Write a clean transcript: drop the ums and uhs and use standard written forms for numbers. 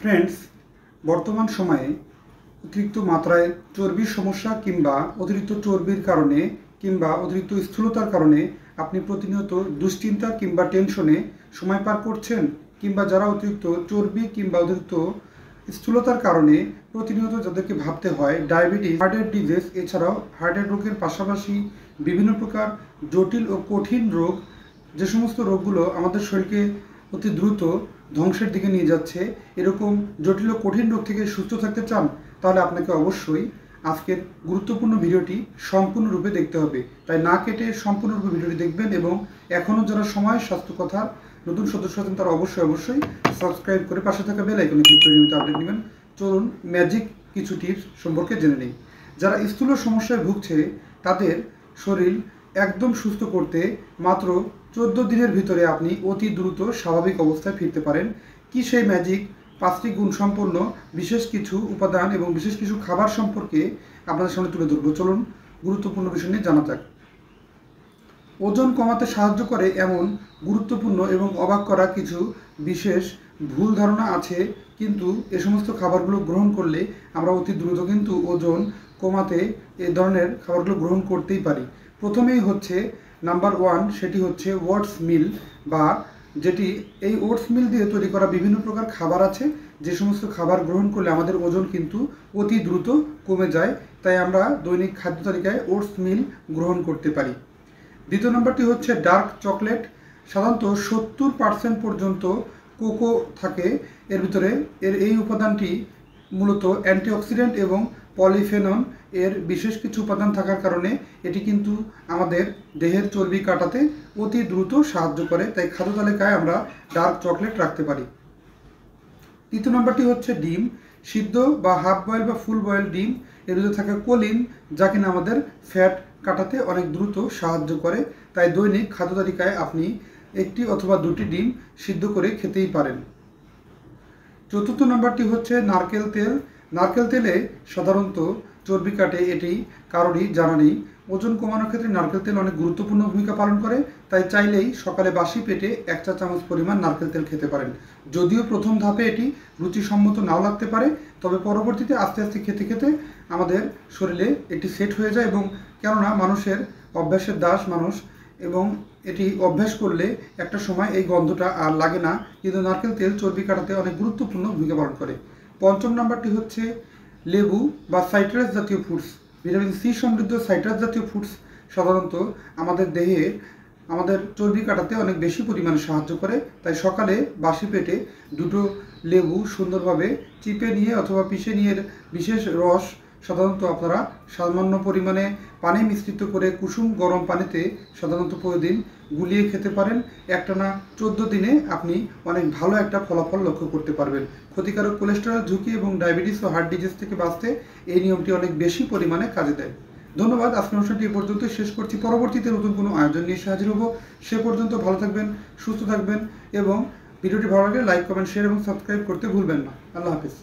Friends, বর্তমান সময়ে অতিরিক্ত মাত্রায় চর্বির সমস্যা কিংবা অতিরিক্ত চর্বির কারণে কিংবা অতিরিক্ত স্থূলতার কারণে আপনি প্রতিনিয়ত দুশ্চিন্তা কিংবা টেনশনে সময় পার করছেন, কিংবা যারা অতিরিক্ত চর্বি কিংবা অতিরিক্ত স্থূলতার কারণে প্রতিনিয়ত যাদেরকে ভাবতে হয় ডায়াবেটিস, হার্টের ডিজিজ, এছাড়াও হার্টের রোগের পাশাপাশি বিভিন্ন প্রকার জটিল ও কঠিন রোগ, যে সমস্ত রোগগুলো আমাদের শরীরকে অতি দ্রুত ধ্বংসের দিকে নিয়ে যাচ্ছে, এরকম জটিল ও কঠিন রোগ থেকে সুস্থ থাকতে চান, তাহলে আপনাকে অবশ্যই আজকের গুরুত্বপূর্ণ ভিডিওটি সম্পূর্ণরূপে দেখতে হবে। তাই না কেটে সম্পূর্ণরূপে ভিডিওটি দেখবেন এবং এখনও যারা সময় স্বাস্থ্য কথার নতুন সদস্য আছেন তারা অবশ্যই সাবস্ক্রাইব করে পাশে থাকা বেল আইকনে ক্লিক করে নিয়মিত আপডেট নেবেন। চলুন ম্যাজিক কিছু টিপস সম্পর্কে জেনে নিই। যারা স্থূল সমস্যায় ভুগছে তাদের শরীর একদম সুস্থ করতে মাত্র 14 দিনের ভিতরে আপনি অতি দ্রুত স্বাভাবিক অবস্থায় ফিরতে পারেন। কি সেই ম্যাজিক? 5টি গুণসম্পন্ন বিশেষ কিছু উপাদান এবং বিশেষ কিছু খাবার সম্পর্কে আপনাদের সামনে তুলে ধরবো। চলুন গুরুত্বপূর্ণ বিষয় নিয়ে জানা যাক। ওজন কমাতে সাহায্য করে এমন গুরুত্বপূর্ণ এবং অবাক করা কিছু বিশেষ ভুল ধারণা আছে, কিন্তু এ সমস্ত খাবারগুলো গ্রহণ করলে আমরা অতি দ্রুত কিন্তু ওজন কমাতে এ ধরনের খাবারগুলো গ্রহণ করতেই পারি। প্রথমেই হচ্ছে নাম্বার 1, সেটি হচ্ছে ওটস মিল, বা যেটি এই ওটস মিল দিয়ে তৈরি করা বিভিন্ন প্রকার খাবার আছে, যে সমস্ত খাবার গ্রহণ করলে আমাদের ওজন কিন্তু অতি দ্রুত কমে যায়। তাই আমরা দৈনিক খাদ্য তালিকায় ওটস মিল গ্রহণ করতে পারি। দ্বিতীয় নম্বরটি হচ্ছে ডার্ক চকলেট। সাধারণত 70% পর্যন্ত কোকো থাকে এর ভিতরে। এই উপাদানটি মূলত অ্যান্টিঅক্সিডেন্ট এবং পলিফেনল এর বিশেষ কিছু উপাদান থাকার কারণে এটি কিন্তু আমাদের দেহের চর্বি কাটাতে অতি দ্রুত সাহায্য করে। তাই খাদ্য তালিকায় আমরা ডার্ক চকলেট রাখতে পারি। তৃতীয় নম্বরটি হচ্ছে ডিম, সিদ্ধ বা হাফ বয়েল বা ফুল বয়েল ডিম। এর ভিতরে থাকা কোলিন, যা কিনা আমাদের ফ্যাট কাটাতে অনেক দ্রুত সাহায্য করে। তাই দৈনিক খাদ্য তালিকায় আপনি 1টি অথবা 2টি ডিম সিদ্ধ করে খেতেই পারেন। চতুর্থ নম্বরটি হচ্ছে নারকেল তেল। নারকেল তেলে সাধারণত চর্বি কাটে, এটি কারোরই জানা নেই। ওজন কমানোর ক্ষেত্রে নারকেল তেল অনেক গুরুত্বপূর্ণ ভূমিকা পালন করে। তাই চাইলেই সকালে বাসি পেটে 1 চা চামচ পরিমাণ নারকেল তেল খেতে পারেন। যদিও প্রথম ধাপে এটি রুচিসম্মত নাও লাগতে পারে, তবে পরবর্তীতে আস্তে আস্তে খেতে খেতে আমাদের শরীরে এটি সেট হয়ে যায়। এবং কেননা মানুষের অভ্যাসের দাস মানুষ, এবং এটি অভ্যাস করলে একটা সময় এই গন্ধটা আর লাগে না। কিন্তু নারকেল তেল চর্বি কাটাতে অনেক গুরুত্বপূর্ণ ভূমিকা পালন করে। পঞ্চম নাম্বারটি হচ্ছে লেবু বা সাইট্রাস জাতীয় ফ্রুটস। ভিটামিন সি সমৃদ্ধ সাইট্রাস জাতীয় ফ্রুটস সাধারণত আমাদের দেহে আমাদের চর্বি কাটাতে অনেক বেশি পরিমাণে সাহায্য করে। তাই সকালে বাসি পেটে 2টো লেবু সুন্দরভাবে চিপে নিয়ে অথবা পিষে নিয়ে বিশেষ রস সাধারণত আপনারা সামান্য পরিমাণে পানি মিশ্রিত করে কুসুম গরম পানিতে সাধারণত প্রতিদিন গুলিয়ে খেতে পারেন। একটানা 14 দিনে আপনি অনেক ভালো একটা ফলাফল লক্ষ্য করতে পারবেন। ক্ষতিকারক কোলেস্টেরল ঝুঁকি এবং ডায়াবেটিস ও হার্ট ডিজিজ থেকে বাঁচতে এই নিয়মটি অনেক বেশি পরিমাণে কাজে দেয়। ধন্যবাদ। আজকের অনুষ্ঠানটি এ পর্যন্ত শেষ করছি। পরবর্তীতে নতুন কোনো আয়োজন নিয়ে হাজির হব। সে পর্যন্ত ভালো থাকবেন, সুস্থ থাকবেন এবং ভিডিওটি ভালো লাগলে লাইক, কমেন্ট, শেয়ার এবং সাবস্ক্রাইব করতে ভুলবেন না। আল্লাহ হাফিজ।